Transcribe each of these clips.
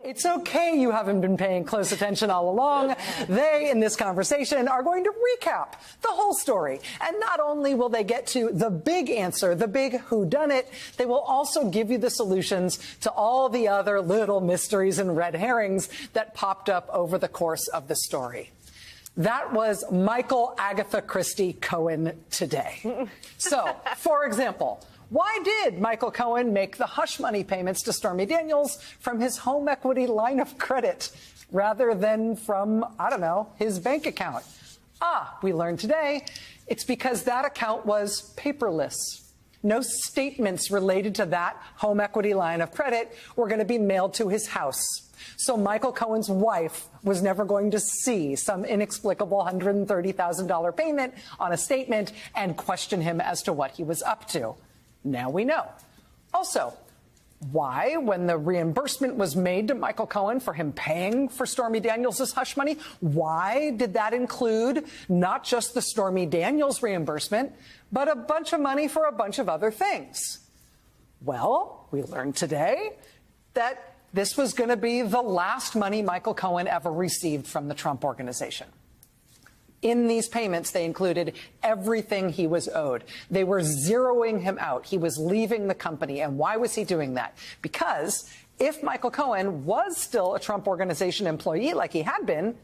It's okay you haven't been paying close attention all along. They, in this conversation, are going to recap the whole story. And not only will they get to the big answer, the big whodunit, they will also give you the solutions to all the other little mysteries and red herrings that popped up over the course of the story. That was Michael Agatha Christie Cohen today. So, for example, why did Michael Cohen make the hush money payments to Stormy Daniels from his home equity line of credit rather than from, I don't know, his bank account? We learned today it's because that account was paperless. No statements related to that home equity line of credit were going to be mailed to his house. So Michael Cohen's wife was never going to see some inexplicable $130,000 payment on a statement and question him as to what he was up to. Now we know. Also, why, when the reimbursement was made to Michael Cohen for him paying for Stormy Daniels' hush money, why did that include not just the Stormy Daniels reimbursement, but a bunch of money for a bunch of other things? Well, we learned today that this was going to be the last money Michael Cohen ever received from the Trump Organization. In these payments, they included everything he was owed. They were zeroing him out. He was leaving the company. And why was he doing that? Because if Michael Cohen was still a Trump Organization employee like he had been,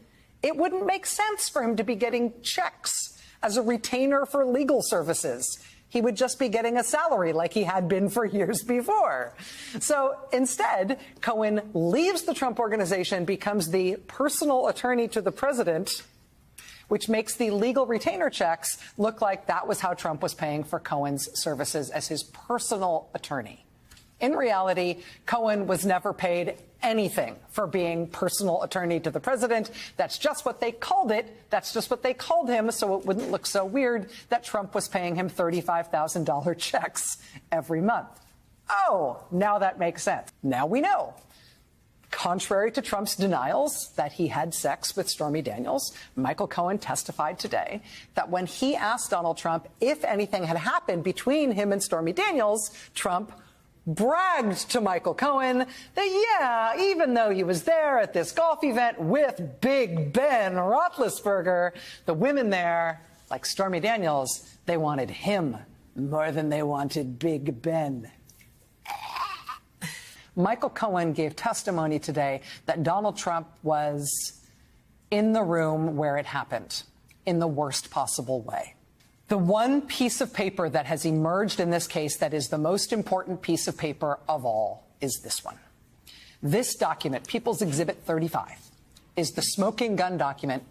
it wouldn't make sense for him to be getting checks as a retainer for legal services. He would just be getting a salary like he had been for years before. So instead, Cohen leaves the Trump Organization, becomes the personal attorney to the president, which makes the legal retainer checks look like that was how Trump was paying for Cohen's services as his personal attorney. In reality, Cohen was never paid anything for being personal attorney to the president. That's just what they called it. That's just what they called him, so it wouldn't look so weird that Trump was paying him $35,000 checks every month. Oh, now that makes sense. Now we know. Contrary to Trump's denials that he had sex with Stormy Daniels, Michael Cohen testified today that when he asked Donald Trump if anything had happened between him and Stormy Daniels, Trump bragged to Michael Cohen that, yeah, even though he was there at this golf event with Big Ben Roethlisberger, the women there, like Stormy Daniels, they wanted him more than they wanted Big Ben. Michael Cohen gave testimony today that Donald Trump was in the room where it happened, in the worst possible way. The one piece of paper that has emerged in this case that is the most important piece of paper of all is this one. This document, People's Exhibit 35, is the smoking gun document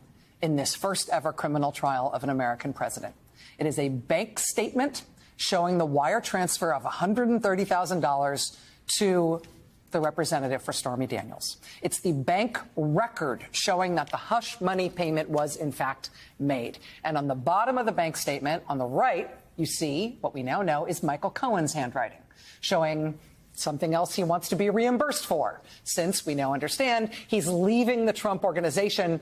in this first ever criminal trial of an American president. It is a bank statement showing the wire transfer of $130,000 to the representative for Stormy Daniels. It's the bank record showing that the hush money payment was, in fact, made. And on the bottom of the bank statement, on the right, you see what we now know is Michael Cohen's handwriting, showing something else he wants to be reimbursed for, since we now understand he's leaving the Trump Organization.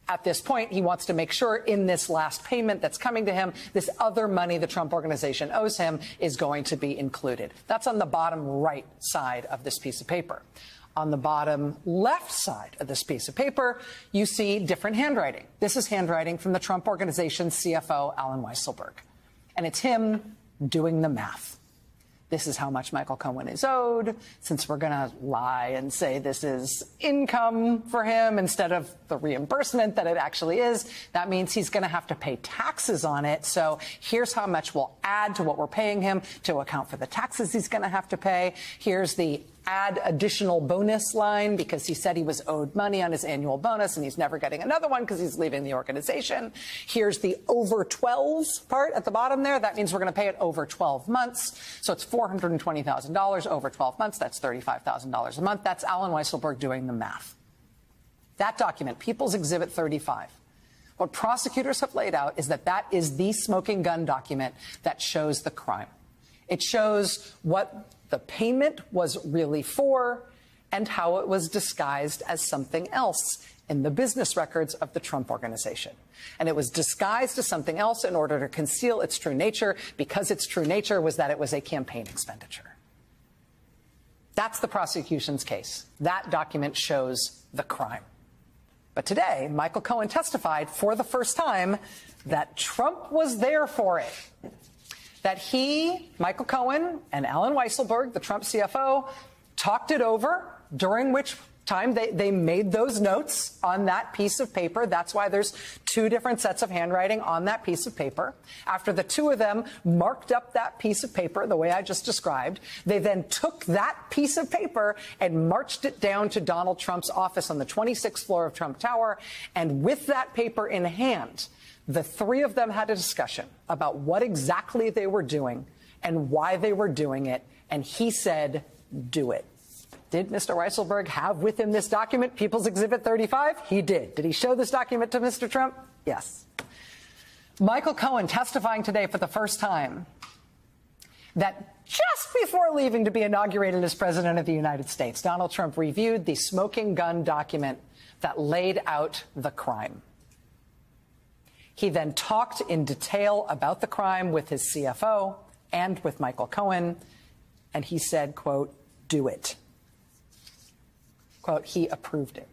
At this point, he wants to make sure in this last payment that's coming to him, this other money the Trump Organization owes him is going to be included. That's on the bottom right side of this piece of paper. On the bottom left side of this piece of paper, you see different handwriting. This is handwriting from the Trump Organization CFO, Alan Weisselberg. And it's him doing the math. This is how much Michael Cohen is owed. Since we're going to lie and say this is income for him instead of the reimbursement that it actually is, that means he's going to have to pay taxes on it. So here's how much we'll add to what we're paying him to account for the taxes he's going to have to pay. Here's the add additional bonus line because he said he was owed money on his annual bonus and he's never getting another one because he's leaving the organization. Here's the over 12s part at the bottom there. That means we're going to pay it over 12 months. So it's $420,000 over 12 months. That's $35,000 a month. That's Alan Weisselberg doing the math. That document, People's Exhibit 35, what prosecutors have laid out is that that is the smoking gun document that shows the crime. It shows what the payment was really for and how it was disguised as something else in the business records of the Trump Organization. And it was disguised as something else in order to conceal its true nature, because its true nature was that it was a campaign expenditure. That's the prosecution's case. That document shows the crime. But today, Michael Cohen testified for the first time that Trump was there for it. That he, Michael Cohen, and Alan Weisselberg, the Trump CFO, talked it over, during which time they made those notes on that piece of paper. That's why there's two different sets of handwriting on that piece of paper. After the two of them marked up that piece of paper the way I just described, they then took that piece of paper and marched it down to Donald Trump's office on the 26th floor of Trump Tower. And with that paper in hand, the three of them had a discussion about what exactly they were doing and why they were doing it. And he said, do it. Did Mr. Weisselberg have with him this document, People's Exhibit 35? He did. Did he show this document to Mr. Trump? Yes. Michael Cohen testifying today for the first time that just before leaving to be inaugurated as President of the United States, Donald Trump reviewed the smoking gun document that laid out the crime. He then talked in detail about the crime with his CFO and with Michael Cohen, and he said, quote, do it. Quote, he approved it.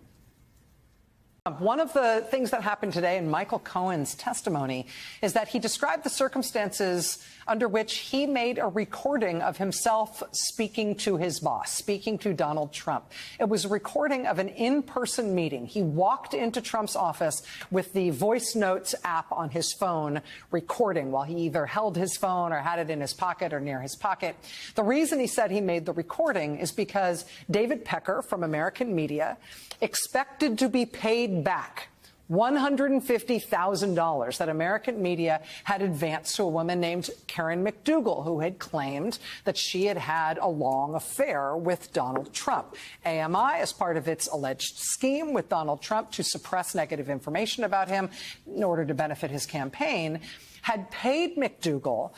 One of the things that happened today in Michael Cohen's testimony is that he described the circumstances under which he made a recording of himself speaking to his boss, speaking to Donald Trump. It was a recording of an in-person meeting. He walked into Trump's office with the voice notes app on his phone recording while he either held his phone or had it in his pocket or near his pocket. The reason he said he made the recording is because David Pecker from American Media expected to be paid back $150,000 that American media had advanced to a woman named Karen McDougal, who had claimed that she had had a long affair with Donald Trump. AMI, as part of its alleged scheme with Donald Trump to suppress negative information about him in order to benefit his campaign, had paid McDougal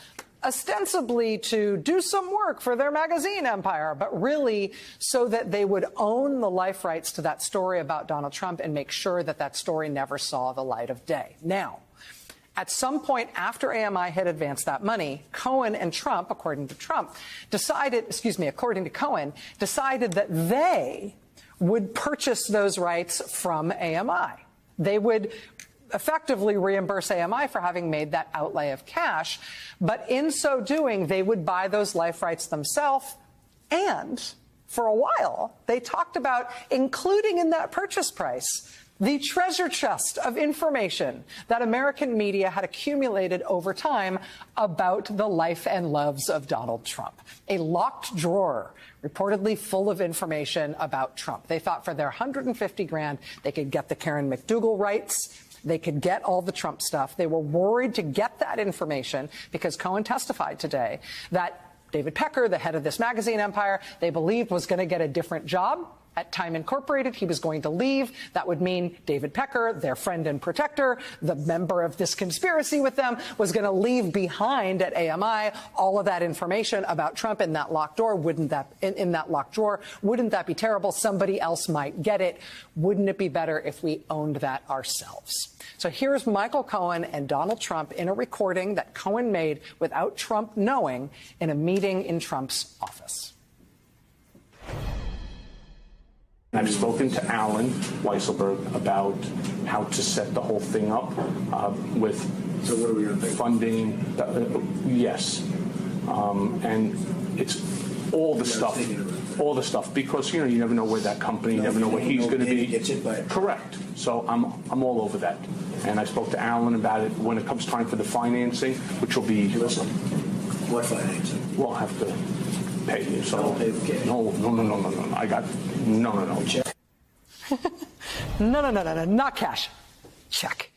ostensibly to do some work for their magazine empire, but really so that they would own the life rights to that story about Donald Trump and make sure that that story never saw the light of day. Now, at some point after AMI had advanced that money, Cohen and Trump, according to Cohen, decided that they would purchase those rights from AMI. They would effectively reimburse AMI for having made that outlay of cash. But in so doing, they would buy those life rights themselves. And for a while, they talked about including in that purchase price the treasure chest of information that American media had accumulated over time about the life and loves of Donald Trump. A locked drawer reportedly full of information about Trump. They thought for their $150,000, they could get the Karen McDougal rights. They could get all the Trump stuff. They were worried to get that information because Cohen testified today that David Pecker, the head of this magazine empire, they believed was going to get a different job at Time Incorporated. He was going to leave. That would mean David Pecker, their friend and protector, the member of this conspiracy with them, was going to leave behind at AMI all of that information about Trump in that locked door. Wouldn't that be terrible? Somebody else might get it. Wouldn't it be better if we owned that ourselves? So here's Michael Cohen and Donald Trump in a recording that Cohen made without Trump knowing in a meeting in Trump's office. I've spoken to Alan Weisselberg about how to set the whole thing up with so what are we funding. Yes, and it's all the stuff, because you never know where that company, you never know where he's going to be. Correct. So I'm all over that, and I spoke to Alan about it when it comes time for the financing, which will be. Listen, what financing? We'll have to pay you. So I'll pay the cash. No. I got no. Check. No, not cash. Check.